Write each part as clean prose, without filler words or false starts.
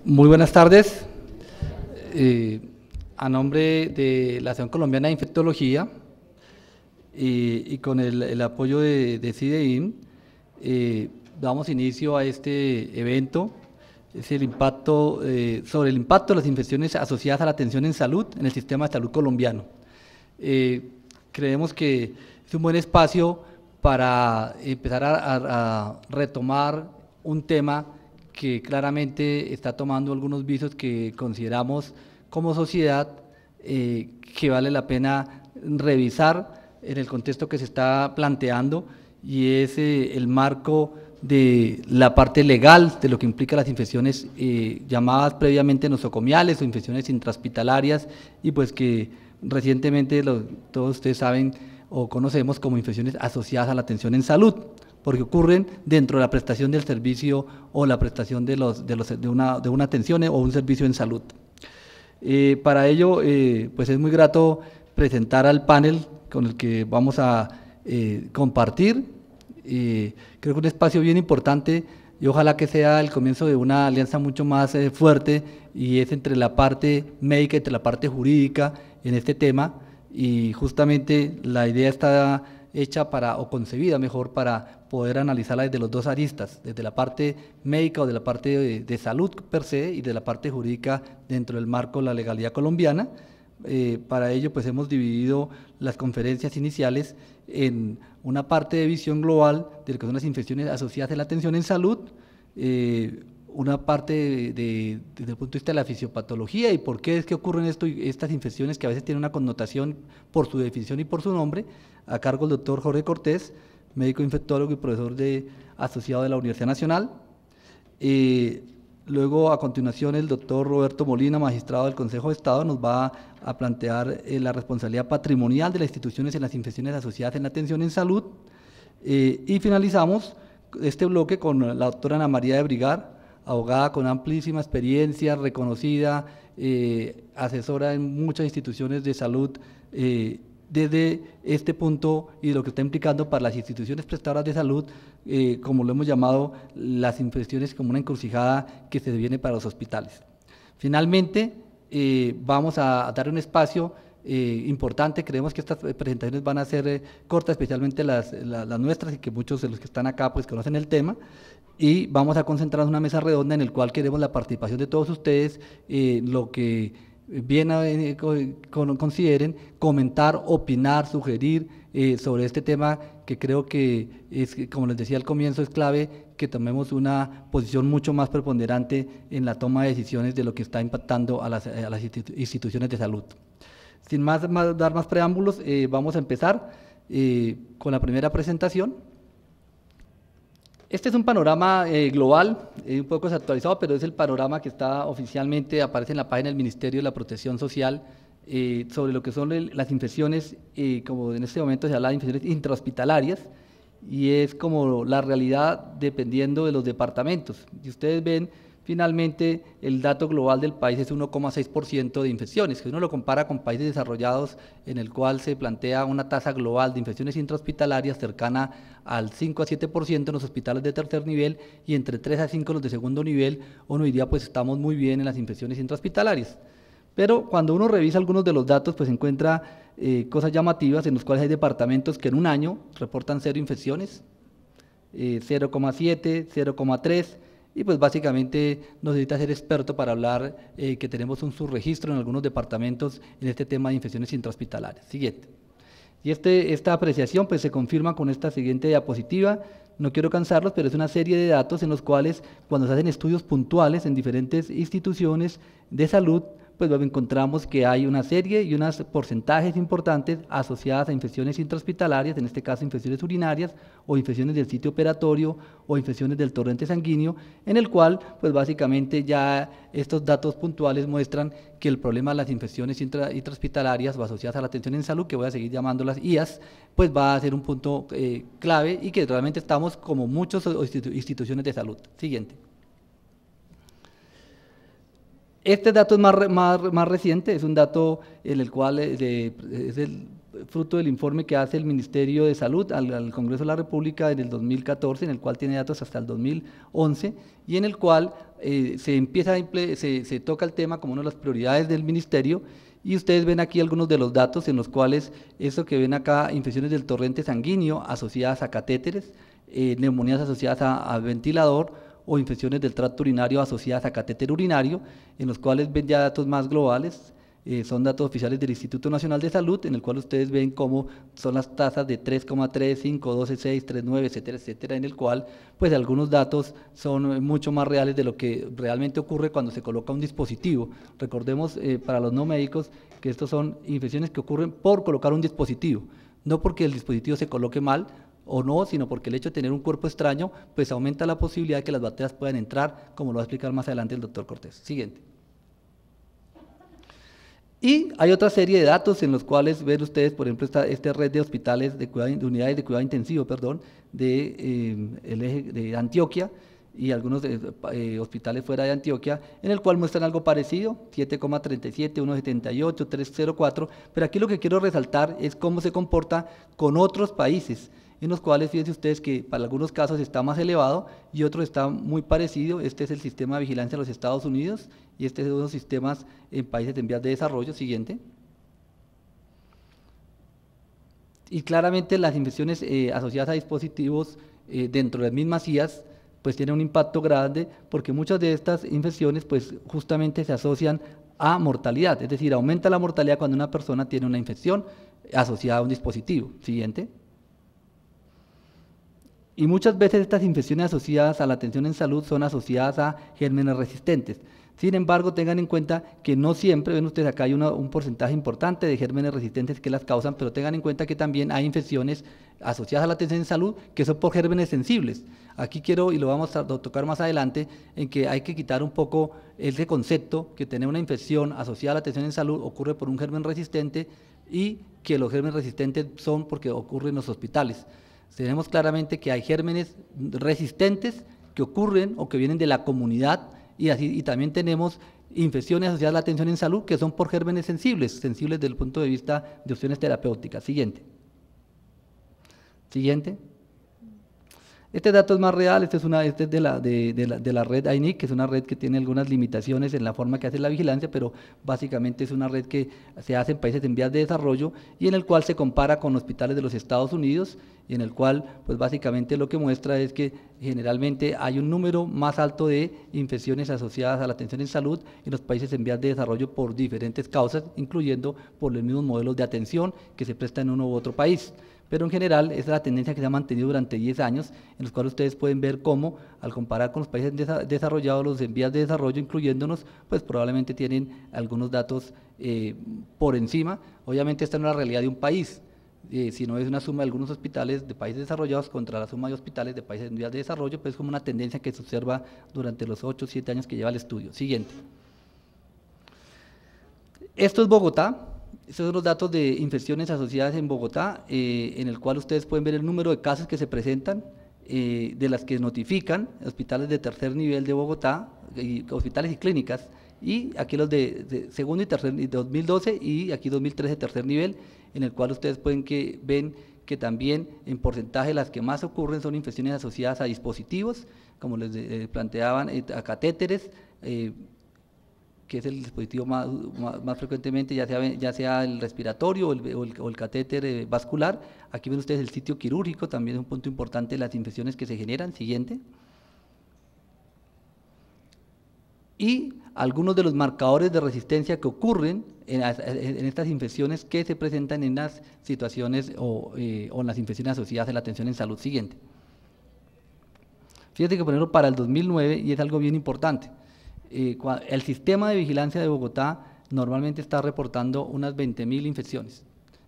Muy buenas tardes. A nombre de la Asociación Colombiana de Infectología y con el apoyo de CIDEIN, damos inicio a este evento. Es el impacto, sobre el impacto de las infecciones asociadas a la atención en salud en el sistema de salud colombiano. Creemos que es un buen espacio para empezar a retomar un tema que claramente está tomando algunos visos que consideramos como sociedad que vale la pena revisar en el contexto que se está planteando, y es el marco de la parte legal de lo que implica las infecciones llamadas previamente nosocomiales o infecciones intrahospitalarias, y pues que recientemente todos ustedes saben o conocemos como infecciones asociadas a la atención en salud, porque ocurren dentro de la prestación del servicio o la prestación de una atención o un servicio en salud. Para ello, pues es muy grato presentar al panel con el que vamos a compartir. Creo que es un espacio bien importante y ojalá que sea el comienzo de una alianza mucho más fuerte, y es entre la parte médica y entre la parte jurídica en este tema, y justamente la idea está hecha o concebida mejor para poder analizarla desde los dos aristas, desde la parte médica o de la parte de salud per se, y de la parte jurídica dentro del marco de la legalidad colombiana. Para ello, pues hemos dividido las conferencias iniciales en una parte de visión global de lo que son las infecciones asociadas a la atención en salud, una parte desde el punto de vista de la fisiopatología y por qué es que ocurren estas infecciones, que a veces tienen una connotación por su definición y por su nombre, a cargo del doctor Jorge Cortés, médico infectólogo y profesor asociado de la Universidad Nacional. Luego, a continuación, el doctor Roberto Molina, magistrado del Consejo de Estado, nos va a plantear la responsabilidad patrimonial de las instituciones en las infecciones asociadas en la atención en salud. Y finalizamos este bloque con la doctora Ana María de Brigar, abogada con amplísima experiencia, reconocida, asesora en muchas instituciones de salud, desde este punto y lo que está implicando para las instituciones prestadoras de salud, como lo hemos llamado, las infecciones como una encrucijada que se viene para los hospitales. Finalmente, vamos a dar un espacio importante. Creemos que estas presentaciones van a ser cortas, especialmente las nuestras, y que muchos de los que están acá pues conocen el tema, y vamos a concentrarnos en una mesa redonda en la cual queremos la participación de todos ustedes, lo que bien consideren, comentar, opinar, sugerir sobre este tema, que creo que es, como les decía al comienzo, es clave que tomemos una posición mucho más preponderante en la toma de decisiones de lo que está impactando a las instituciones de salud. Sin dar más preámbulos, vamos a empezar con la primera presentación. Este es un panorama global, un poco desactualizado, pero es el panorama que está oficialmente, aparece en la página del Ministerio de la Protección Social, sobre lo que son las infecciones, como en este momento se habla de infecciones intrahospitalarias, y es como la realidad dependiendo de los departamentos. Y ustedes ven, finalmente, el dato global del país es 1,6% de infecciones, que uno lo compara con países desarrollados, en el cual se plantea una tasa global de infecciones intrahospitalarias cercana al 5 a 7% en los hospitales de tercer nivel, y entre 3 a 5 los de segundo nivel. Uno diría, pues estamos muy bien en las infecciones intrahospitalarias. Pero cuando uno revisa algunos de los datos, pues encuentra cosas llamativas, en los cuales hay departamentos que en un año reportan 0 infecciones, 0,7, 0,3, y pues básicamente no necesita ser experto para hablar que tenemos un subregistro en algunos departamentos en este tema de infecciones intrahospitalarias. Siguiente. Y esta apreciación pues se confirma con esta siguiente diapositiva. No quiero cansarlos, pero es una serie de datos en los cuales, cuando se hacen estudios puntuales en diferentes instituciones de salud, pues encontramos que hay una serie y unos porcentajes importantes asociadas a infecciones intrahospitalarias, en este caso infecciones urinarias o infecciones del sitio operatorio o infecciones del torrente sanguíneo, en el cual pues básicamente ya estos datos puntuales muestran que el problema de las infecciones intrahospitalarias o asociadas a la atención en salud, que voy a seguir llamándolas IAS, pues va a ser un punto clave, y que realmente estamos como muchas instituciones de salud. Siguiente. Este dato es más reciente, es un dato en el cual es fruto del informe que hace el Ministerio de Salud al Congreso de la República en el 2014, en el cual tiene datos hasta el 2011, y en el cual se toca el tema como una de las prioridades del Ministerio, y ustedes ven aquí algunos de los datos en los cuales, eso que ven acá, infecciones del torrente sanguíneo asociadas a catéteres, neumonías asociadas a ventilador, o infecciones del tracto urinario asociadas a catéter urinario, en los cuales ven ya datos más globales. Son datos oficiales del Instituto Nacional de Salud, en el cual ustedes ven cómo son las tasas de 3,3, 5, 12, 6, 3,9, etcétera, etcétera, en el cual pues algunos datos son mucho más reales de lo que realmente ocurre cuando se coloca un dispositivo. Recordemos para los no médicos que estos son infecciones que ocurren por colocar un dispositivo, no porque el dispositivo se coloque mal o no, sino porque el hecho de tener un cuerpo extraño pues aumenta la posibilidad de que las bacterias puedan entrar, como lo va a explicar más adelante el doctor Cortés. Siguiente. Y hay otra serie de datos en los cuales ven ustedes, por ejemplo, esta red de hospitales, de unidades de cuidado intensivo, perdón, el eje de Antioquia y algunos hospitales fuera de Antioquia, en el cual muestran algo parecido, 7,37, 1,78, 3,04, pero aquí lo que quiero resaltar es cómo se comporta con otros países, en los cuales fíjense ustedes que para algunos casos está más elevado y otros está muy parecido. Este es el sistema de vigilancia de los Estados Unidos y este es uno de los sistemas en países en vías de desarrollo. Siguiente. Y claramente las infecciones asociadas a dispositivos dentro de las mismas IAS pues tienen un impacto grande, porque muchas de estas infecciones pues justamente se asocian a mortalidad, es decir, aumenta la mortalidad cuando una persona tiene una infección asociada a un dispositivo. Siguiente. Y muchas veces estas infecciones asociadas a la atención en salud son asociadas a gérmenes resistentes. Sin embargo, tengan en cuenta que no siempre, ven ustedes acá hay un porcentaje importante de gérmenes resistentes que las causan, pero tengan en cuenta que también hay infecciones asociadas a la atención en salud que son por gérmenes sensibles. Aquí quiero, y lo vamos a tocar más adelante, en que hay que quitar un poco ese concepto que tener una infección asociada a la atención en salud ocurre por un germen resistente y que los gérmenes resistentes son porque ocurren en los hospitales. Tenemos claramente que hay gérmenes resistentes que ocurren o que vienen de la comunidad y también tenemos infecciones asociadas a la atención en salud que son por gérmenes sensibles desde el punto de vista de opciones terapéuticas. Siguiente. Siguiente. Este dato es más real, este es de la red INIC, que es una red que tiene algunas limitaciones en la forma que hace la vigilancia, pero básicamente es una red que se hace en países en vías de desarrollo y en el cual se compara con hospitales de los Estados Unidos, y en el cual pues básicamente lo que muestra es que generalmente hay un número más alto de infecciones asociadas a la atención en salud en los países en vías de desarrollo por diferentes causas, incluyendo por los mismos modelos de atención que se prestan en uno u otro país. Pero en general esa es la tendencia que se ha mantenido durante 10 años, en los cuales ustedes pueden ver cómo, al comparar con los países desarrollados, los en vías de desarrollo, incluyéndonos, pues probablemente tienen algunos datos por encima. Obviamente esta no es la realidad de un país, sino es una suma de algunos hospitales de países desarrollados contra la suma de hospitales de países en vías de desarrollo, pues es como una tendencia que se observa durante los 8 o 7 años que lleva el estudio. Siguiente. Esto es Bogotá. Estos son los datos de infecciones asociadas en Bogotá, en el cual ustedes pueden ver el número de casos que se presentan, de las que notifican hospitales de tercer nivel de Bogotá, hospitales y clínicas, y aquí los de segundo y tercer, 2012 y aquí 2013 tercer nivel, en el cual ustedes ven que también en porcentaje las que más ocurren son infecciones asociadas a dispositivos, como les planteaban, a catéteres, que es el dispositivo más frecuentemente, ya sea el respiratorio o el catéter vascular. Aquí ven ustedes el sitio quirúrgico, también es un punto importante de las infecciones que se generan. Siguiente. Y algunos de los marcadores de resistencia que ocurren en estas infecciones que se presentan en las situaciones o en las infecciones asociadas a la atención en salud. Siguiente. Fíjate que por ejemplo para el 2009, y es algo bien importante, el sistema de vigilancia de Bogotá normalmente está reportando unas 20.000 infecciones,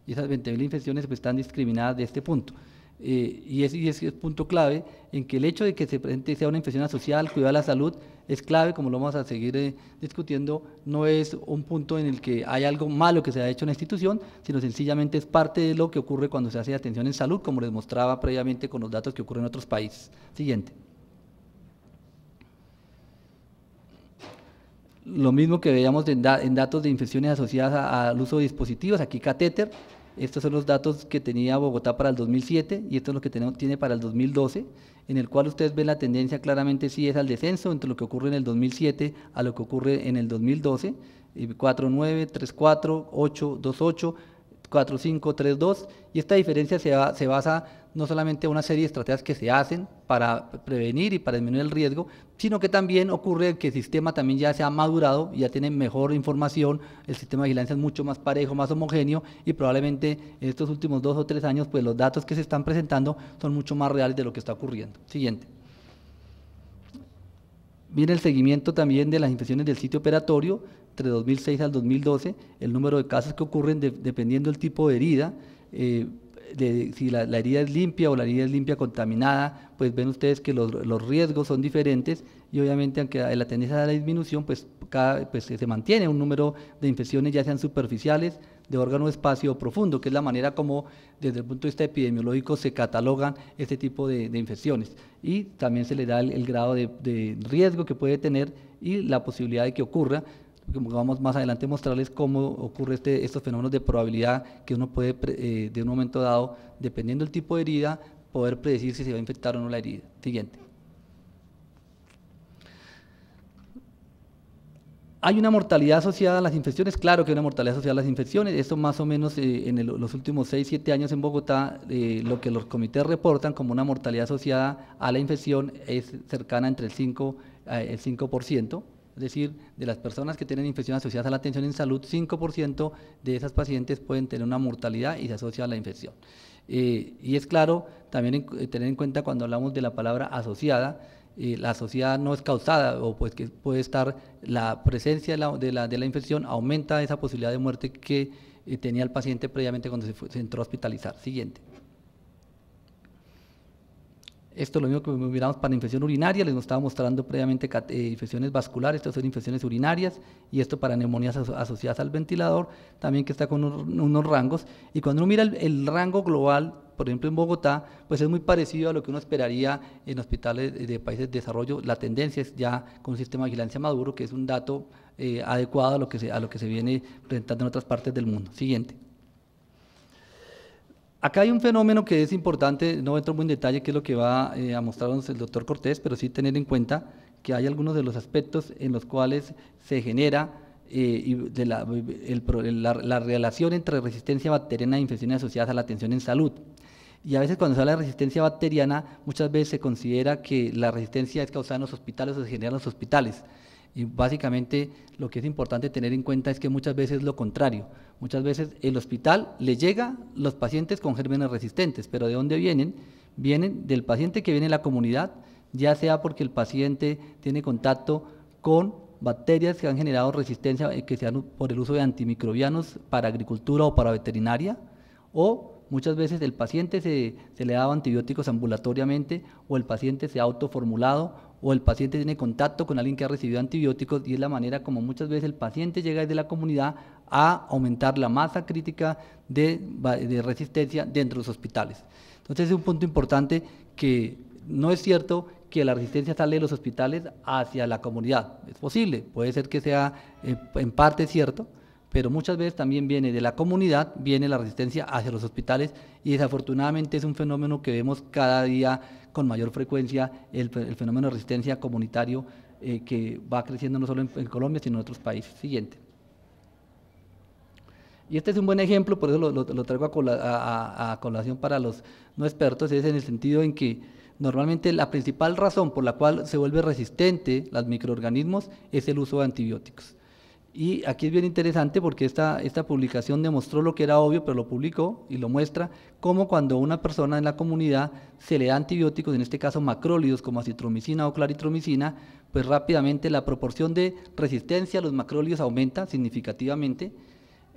y esas 20.000 infecciones pues, están discriminadas de este punto. Y es punto clave en que el hecho de que se presente sea una infección asociada al cuidado de la salud es clave, como lo vamos a seguir discutiendo. No es un punto en el que hay algo malo que se ha hecho en la institución, sino sencillamente es parte de lo que ocurre cuando se hace atención en salud, como les mostraba previamente con los datos que ocurren en otros países. Siguiente. Lo mismo que veíamos en datos de infecciones asociadas al uso de dispositivos, aquí catéter, Estos son los datos que tenía Bogotá para el 2007 y esto es lo que tiene para el 2012, en el cual ustedes ven la tendencia claramente sí es al descenso entre lo que ocurre en el 2007 a lo que ocurre en el 2012, 4.9, 3.4, 8, 2.8, 4.5, 3.2, y esta diferencia se basa no solamente en una serie de estrategias que se hacen para prevenir y para disminuir el riesgo, sino que también ocurre que el sistema también ya se ha madurado, ya tiene mejor información, el sistema de vigilancia es mucho más parejo, más homogéneo, y probablemente en estos últimos 2 o 3 años, pues los datos que se están presentando son mucho más reales de lo que está ocurriendo. Siguiente. Viene el seguimiento también de las infecciones del sitio operatorio, entre 2006 al 2012, el número de casos que ocurren dependiendo del tipo de herida, si la herida es limpia o la herida es limpia contaminada, pues ven ustedes que los riesgos son diferentes y obviamente aunque la tendencia a la disminución, pues se mantiene un número de infecciones ya sean superficiales, de órgano espacio o profundo, que es la manera como desde el punto de vista epidemiológico se catalogan este tipo de infecciones y también se le da el grado de riesgo que puede tener y la posibilidad de que ocurra. Vamos más adelante a mostrarles cómo ocurre estos fenómenos de probabilidad que uno puede de un momento dado, dependiendo del tipo de herida, poder predecir si se va a infectar o no la herida. Siguiente. ¿Hay una mortalidad asociada a las infecciones? Claro que hay una mortalidad asociada a las infecciones. Esto más o menos en los últimos 6, 7 años en Bogotá, lo que los comités reportan como una mortalidad asociada a la infección es cercana entre el 5%. Es decir, de las personas que tienen infecciones asociadas a la atención en salud, 5% de esas pacientes pueden tener una mortalidad y se asocia a la infección. Y es claro también tener en cuenta cuando hablamos de la palabra asociada, la asociada no es causada o pues que puede estar la presencia de la infección, aumenta esa posibilidad de muerte que tenía el paciente previamente cuando se entró a hospitalizar. Siguiente. Esto es lo mismo que miramos para infección urinaria, les estaba mostrando previamente infecciones vasculares, estas son infecciones urinarias, y esto para neumonías asociadas al ventilador, también que está con unos rangos, y cuando uno mira el rango global, por ejemplo en Bogotá, pues es muy parecido a lo que uno esperaría en hospitales de países de desarrollo. La tendencia es ya con un sistema de vigilancia maduro, que es un dato adecuado a lo que se viene presentando en otras partes del mundo. Siguiente. Acá hay un fenómeno que es importante, no entro muy en detalle, que es lo que va a mostrarnos el doctor Cortés, pero sí tener en cuenta que hay algunos de los aspectos en los cuales se genera la relación entre resistencia bacteriana e infecciones asociadas a la atención en salud. Y a veces cuando se habla de resistencia bacteriana, muchas veces se considera que la resistencia es causada en los hospitales o se genera en los hospitales. Y básicamente lo que es importante tener en cuenta es que muchas veces es lo contrario. Muchas veces el hospital le llega los pacientes con gérmenes resistentes, pero ¿de dónde vienen? Vienen del paciente que viene en la comunidad, ya sea porque el paciente tiene contacto con bacterias que han generado resistencia, que sean por el uso de antimicrobianos para agricultura o para veterinaria, o muchas veces el paciente se le daba antibióticos ambulatoriamente, o el paciente se ha autoformulado, o el paciente tiene contacto con alguien que ha recibido antibióticos, y es la manera como muchas veces el paciente llega desde la comunidad a aumentar la masa crítica de resistencia dentro de los hospitales. Entonces es un punto importante que no es cierto que la resistencia sale de los hospitales hacia la comunidad. Es posible, puede ser que sea en parte cierto, pero muchas veces también viene de la comunidad, viene la resistencia hacia los hospitales, y desafortunadamente es un fenómeno que vemos cada día con mayor frecuencia, el fenómeno de resistencia comunitario que va creciendo no solo en Colombia, sino en otros países. Siguiente. Y este es un buen ejemplo, por eso lo traigo a colación para los no expertos, es en el sentido en que normalmente la principal razón por la cual se vuelve resistente los microorganismos es el uso de antibióticos. Y aquí es bien interesante porque esta publicación demostró lo que era obvio, pero lo publicó y lo muestra, como cuando a una persona en la comunidad se le da antibióticos, en este caso macrólidos como acitromicina o claritromicina, pues rápidamente la proporción de resistencia a los macrólidos aumenta significativamente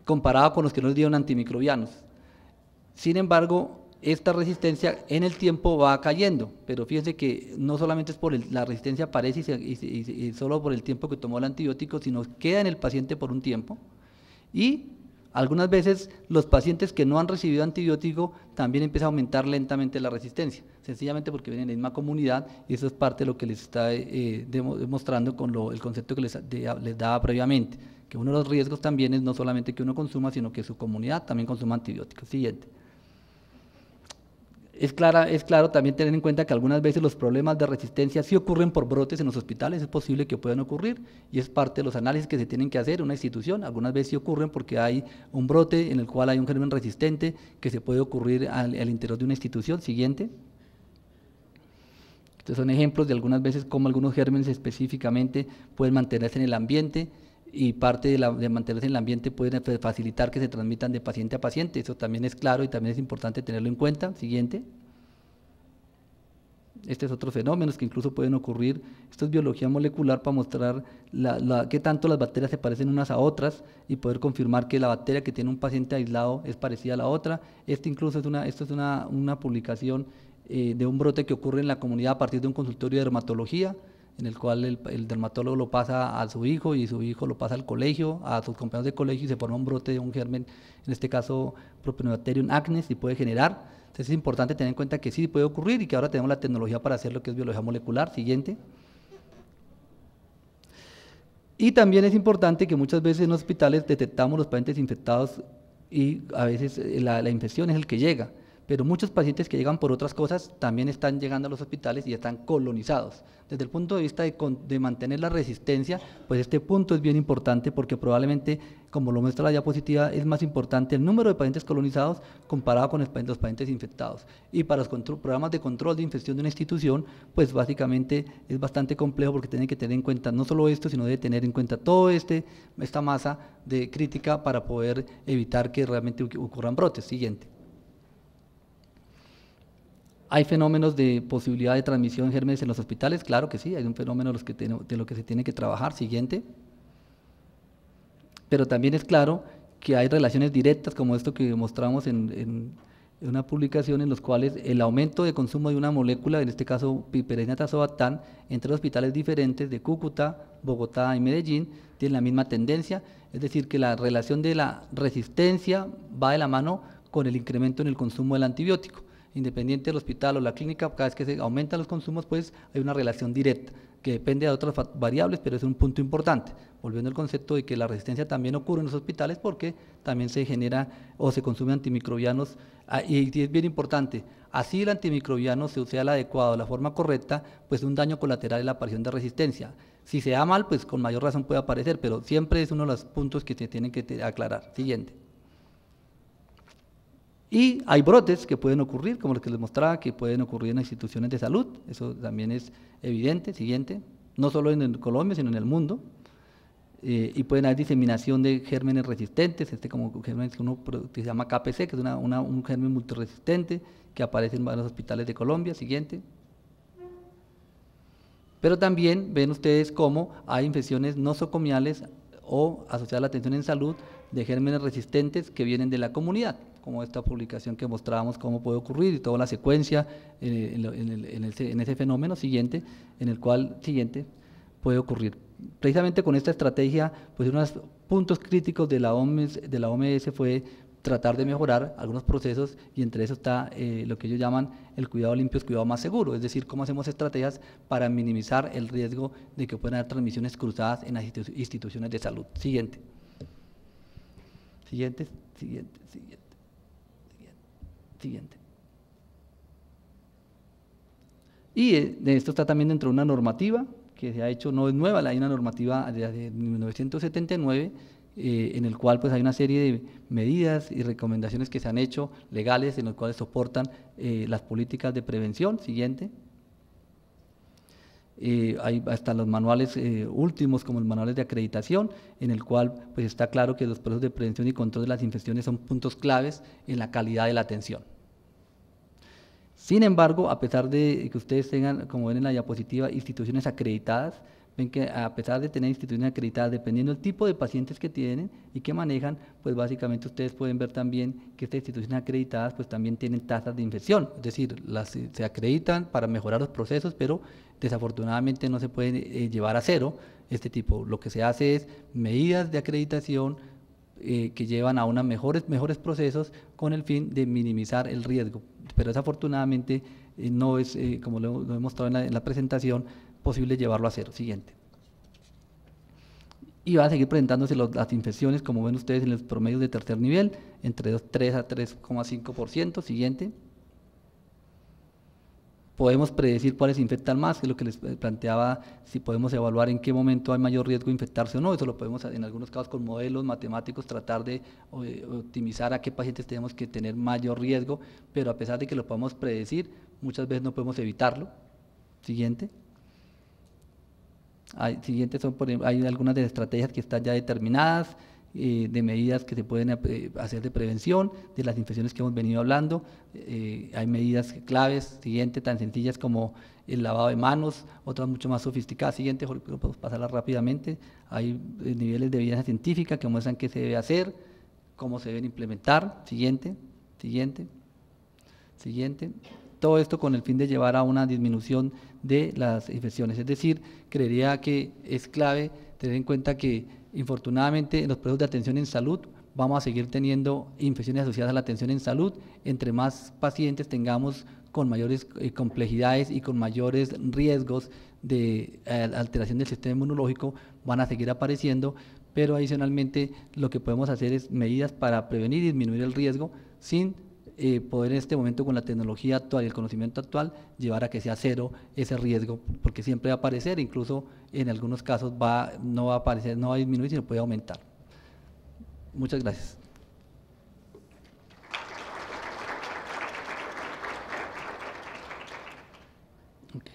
comparado con los que no les dieron antimicrobianos. Sin embargo, esta resistencia en el tiempo va cayendo, pero fíjense que no solamente es por la resistencia aparece y solo por el tiempo que tomó el antibiótico, sino queda en el paciente por un tiempo, y algunas veces los pacientes que no han recibido antibiótico también empieza a aumentar lentamente la resistencia, sencillamente porque vienen en la misma comunidad, y eso es parte de lo que les está demostrando con el concepto que les daba previamente, que uno de los riesgos también es no solamente que uno consuma, sino que su comunidad también consuma antibióticos. Siguiente. Es claro también tener en cuenta que algunas veces los problemas de resistencia sí ocurren por brotes en los hospitales, es posible que puedan ocurrir y es parte de los análisis que se tienen que hacer en una institución. Algunas veces sí ocurren porque hay un brote en el cual hay un germen resistente que se puede ocurrir al interior de una institución. Siguiente. Estos son ejemplos de algunas veces cómo algunos gérmenes específicamente pueden mantenerse en el ambiente y parte de mantenerse en el ambiente puede facilitar que se transmitan de paciente a paciente. Eso también es claro y también es importante tenerlo en cuenta. Siguiente. Este es otro fenómeno que incluso pueden ocurrir. Esto es biología molecular para mostrar qué tanto las bacterias se parecen unas a otras y poder confirmar que la bacteria que tiene un paciente aislado es parecida a la otra. Incluso esto es una publicación de un brote que ocurre en la comunidad a partir de un consultorio de dermatología, en el cual el dermatólogo lo pasa a su hijo y su hijo lo pasa al colegio, a sus compañeros de colegio y se forma un brote de un germen, en este caso Propionibacterium acnes, y puede generar. Entonces es importante tener en cuenta que sí puede ocurrir y que ahora tenemos la tecnología para hacer lo que es biología molecular. Siguiente. Y también es importante que muchas veces en los hospitales detectamos los pacientes infectados y a veces la infección es el que llega, pero muchos pacientes que llegan por otras cosas también están llegando a los hospitales y están colonizados. Desde el punto de vista de mantener la resistencia, pues este punto es bien importante porque probablemente, como lo muestra la diapositiva, es más importante el número de pacientes colonizados comparado con los pacientes infectados. Y para los programas de control de infección de una institución, pues básicamente es bastante complejo porque tienen que tener en cuenta no solo esto, sino debe tener en cuenta toda esta masa de crítica para poder evitar que realmente ocurran brotes. Siguiente. ¿Hay fenómenos de posibilidad de transmisión de gérmenes en los hospitales? Claro que sí, hay un fenómeno de lo que se tiene que trabajar. Siguiente. Pero también es claro que hay relaciones directas, como esto que mostramos en una publicación, en los cuales el aumento de consumo de una molécula, en este caso piperacin tazobactam, entre hospitales diferentes de Cúcuta, Bogotá y Medellín, tienen la misma tendencia, es decir, que la relación de la resistencia va de la mano con el incremento en el consumo del antibiótico. Independiente del hospital o la clínica, cada vez que se aumentan los consumos, pues hay una relación directa que depende de otras variables, pero es un punto importante, volviendo al concepto de que la resistencia también ocurre en los hospitales porque también se genera o se consumen antimicrobianos, y es bien importante, así el antimicrobiano sea el adecuado, de la forma correcta, pues un daño colateral es la aparición de resistencia. Si se da mal, pues con mayor razón puede aparecer, pero siempre es uno de los puntos que se tienen que aclarar. Siguiente. Y hay brotes que pueden ocurrir, como los que les mostraba, que pueden ocurrir en instituciones de salud, eso también es evidente. Siguiente, no solo en Colombia, sino en el mundo, y pueden haber diseminación de gérmenes resistentes, como germen que se llama KPC, que es un germen multiresistente, que aparece en varios hospitales de Colombia. Siguiente. Pero también ven ustedes cómo hay infecciones nosocomiales o asociadas a la atención en salud de gérmenes resistentes que vienen de la comunidad, como esta publicación que mostrábamos cómo puede ocurrir y toda la secuencia en ese fenómeno siguiente, en el cual puede ocurrir. Precisamente con esta estrategia, pues uno de los puntos críticos de la OMS fue tratar de mejorar algunos procesos y entre eso está lo que ellos llaman el cuidado limpio es cuidado más seguro, es decir, cómo hacemos estrategias para minimizar el riesgo de que puedan haber transmisiones cruzadas en las instituciones de salud. Siguiente. Y de esto está también dentro de una normativa que se ha hecho, no es nueva, hay una normativa de 1979 en el cual pues hay una serie de medidas y recomendaciones que se han hecho legales en los cuales soportan las políticas de prevención. Siguiente. Hay hasta los manuales últimos como los manuales de acreditación en el cual pues está claro que los procesos de prevención y control de las infecciones son puntos claves en la calidad de la atención. Sin embargo, a pesar de que ustedes tengan, como ven en la diapositiva, instituciones acreditadas, ven que a pesar de tener instituciones acreditadas, dependiendo del tipo de pacientes que tienen y que manejan, pues básicamente ustedes pueden ver también que estas instituciones acreditadas pues también tienen tasas de infección, es decir, se acreditan para mejorar los procesos, pero desafortunadamente no se pueden llevar a cero este tipo. Lo que se hace es medidas de acreditación que llevan a unos mejores procesos con el fin de minimizar el riesgo, pero desafortunadamente no es, como lo he mostrado en la presentación, posible llevarlo a cero. Siguiente. y van a seguir presentándose las infecciones, como ven ustedes en los promedios de tercer nivel, entre 3 a 3,5%. Siguiente. Podemos predecir cuáles se infectan más, que es lo que les planteaba, si podemos evaluar en qué momento hay mayor riesgo de infectarse o no. Eso lo podemos, en algunos casos, con modelos matemáticos, tratar de optimizar a qué pacientes tenemos que tener mayor riesgo, pero a pesar de que lo podamos predecir, muchas veces no podemos evitarlo. Siguiente. Hay algunas de las estrategias que están ya determinadas, de medidas que se pueden hacer de prevención, de las infecciones que hemos venido hablando. Hay medidas claves, siguiente, tan sencillas como el lavado de manos, otras mucho más sofisticadas. Siguiente, Jorge, podemos pasarlas rápidamente. Hay niveles de evidencia científica que muestran qué se debe hacer, cómo se deben implementar. Siguiente. Todo esto con el fin de llevar a una disminución de las infecciones. Es decir, creería que es clave tener en cuenta que, infortunadamente, en los procesos de atención en salud vamos a seguir teniendo infecciones asociadas a la atención en salud. Entre más pacientes tengamos con mayores complejidades y con mayores riesgos de alteración del sistema inmunológico, van a seguir apareciendo, pero adicionalmente lo que podemos hacer es medidas para prevenir y disminuir el riesgo sin poder en este momento, con la tecnología actual y el conocimiento actual, llevar a que sea cero ese riesgo, porque siempre va a aparecer, incluso en algunos casos no va a aparecer, no va a disminuir, sino puede aumentar. Muchas gracias. Okay.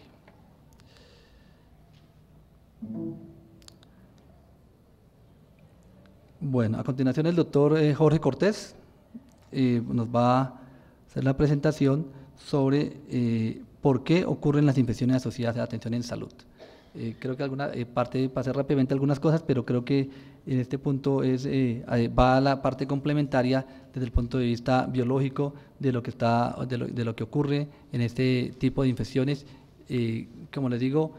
Bueno, a continuación el doctor Jorge Cortés nos va a hacer la presentación sobre por qué ocurren las infecciones asociadas a la atención en salud. Creo que alguna parte, pasé rápidamente algunas cosas, pero creo que en este punto va a la parte complementaria desde el punto de vista biológico de lo que ocurre en este tipo de infecciones. Como les digo,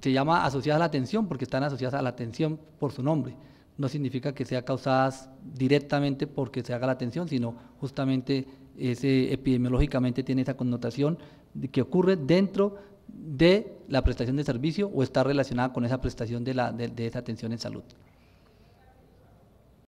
se llama asociadas a la atención porque están asociadas a la atención por su nombre. No significa que sean causadas directamente porque se haga la atención, sino justamente epidemiológicamente tiene esa connotación de que ocurre dentro de la prestación de servicio o está relacionada con esa prestación de esa atención en salud.